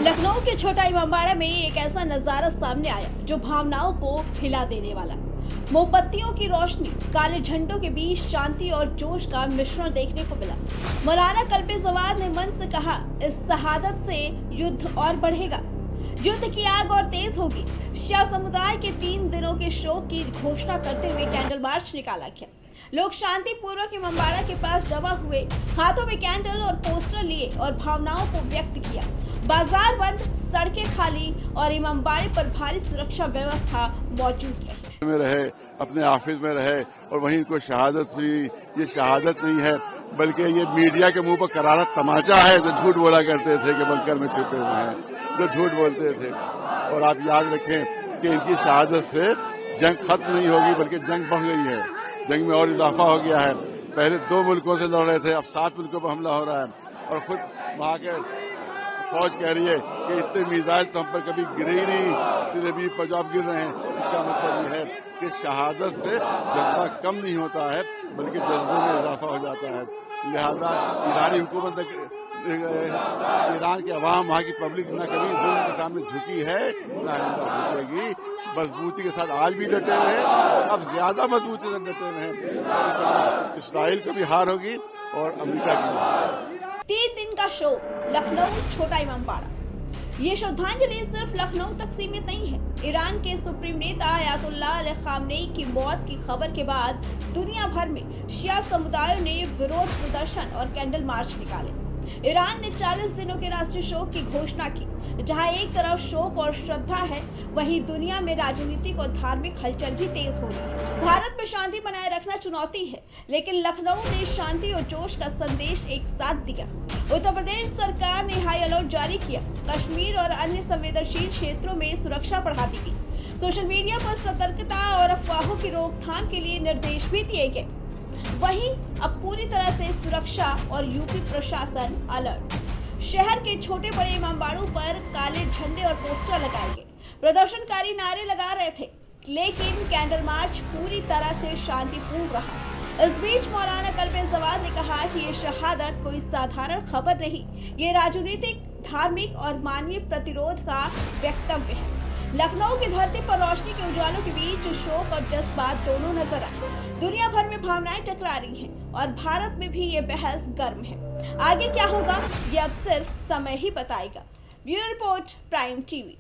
लखनऊ के छोटा इमामबाड़ा में एक ऐसा नजारा सामने आया जो भावनाओं को हिला देने वाला। मोमबत्तियों की रोशनी, काले झंडों के बीच शांति और जोश का मिश्रण देखने को मिला। मौलाना कल्बे जवाद ने मंच से कहा, इस शहादत से युद्ध और बढ़ेगा, युद्ध की आग और तेज होगी। शिया समुदाय के 3 दिनों के शोक की घोषणा करते हुए कैंडल मार्च निकाला गया। लोग शांति पूर्वक इमामबाड़ा के पास जमा हुए, हाथों में कैंडल और पोस्टर लिए और भावनाओं को व्यक्त किया। बाजार बंद, सड़कें खाली और इमामबाड़े पर भारी सुरक्षा व्यवस्था मौजूद रहे, अपने ऑफिस में रहे और वहीं इनको शहादत हुई। ये शहादत नहीं है बल्कि ये मीडिया के मुंह पर करारा तमाचा है जो झूठ बोला करते थे कि बंकर में छुपे हुए हैं, जो झूठ बोलते थे। और आप याद रखें कि इनकी शहादत से जंग खत्म नहीं होगी बल्कि जंग बढ़ गई है, जंग में और इजाफा हो गया है। पहले 2 मुल्कों से लड़ रहे थे, अब 7 मुल्कों पर हमला हो रहा है और खुद वहां के फौज कह रही है कि इतने मिसाइल तो हम पर कभी गिरे ही नहीं, इतने भी पंजाब गिर रहे हैं। इसका मतलब ये है कि शहादत से जज्बा कम नहीं होता है बल्कि जज्बे में इजाफा हो जाता है। लिहाजा ईरानी हुकूमत, ईरान के अवाम, वहाँ की पब्लिक न कभी जुल्म के सामने झुकी है न आइंदा झुकेगी। मजबूती के साथ आज भी डटे हुए हैं, अब ज्यादा मजबूती से डटे हुए हैं। इसराइल को भी हार होगी और अमेरिका की भी। 3 दिन का शो लखनऊ छोटा इमामबाड़ा। ये श्रद्धांजलि सिर्फ लखनऊ तक सीमित नहीं है। ईरान के सुप्रीम नेता आयतुल्लाह अली खामनेई की मौत की खबर के बाद दुनिया भर में शिया समुदायों ने विरोध प्रदर्शन और कैंडल मार्च निकाले। ईरान ने 40 दिनों के राष्ट्रीय शोक की घोषणा की। जहां एक तरफ शोक और श्रद्धा है, वहीं दुनिया में राजनीतिक और धार्मिक हलचल भी तेज हो रही है। भारत में शांति बनाए रखना चुनौती है, लेकिन लखनऊ ने शांति और जोश का संदेश एक साथ दिया। उत्तर प्रदेश सरकार ने हाई अलर्ट जारी किया। कश्मीर और अन्य संवेदनशील क्षेत्रों में सुरक्षा बढ़ा दी गई। सोशल मीडिया पर सतर्कता और अफवाहों की रोकथाम के लिए निर्देश भी दिए गए। वहीं अब पूरी तरह से सुरक्षा और यूपी प्रशासन अलर्ट। शहर के छोटे बड़े इमामबाड़ों पर काले झंडे और पोस्टर लगाए गए। प्रदर्शनकारी नारे लगा रहे थे, लेकिन कैंडल मार्च पूरी तरह से शांतिपूर्ण रहा। इस बीच मौलाना कल्बे जवाद ने कहा कि ये शहादत कोई साधारण खबर नहीं, ये राजनीतिक, धार्मिक और मानवीय प्रतिरोध का वक्तव्य है। लखनऊ की धरती पर रोशनी के उजालों के बीच शोक और जज्बात दोनों नजर आए। दुनिया भर में भावनाएं टकरा रही हैं और भारत में भी ये बहस गर्म है। आगे क्या होगा ये अब सिर्फ समय ही बताएगा। Bureau report, prime TV.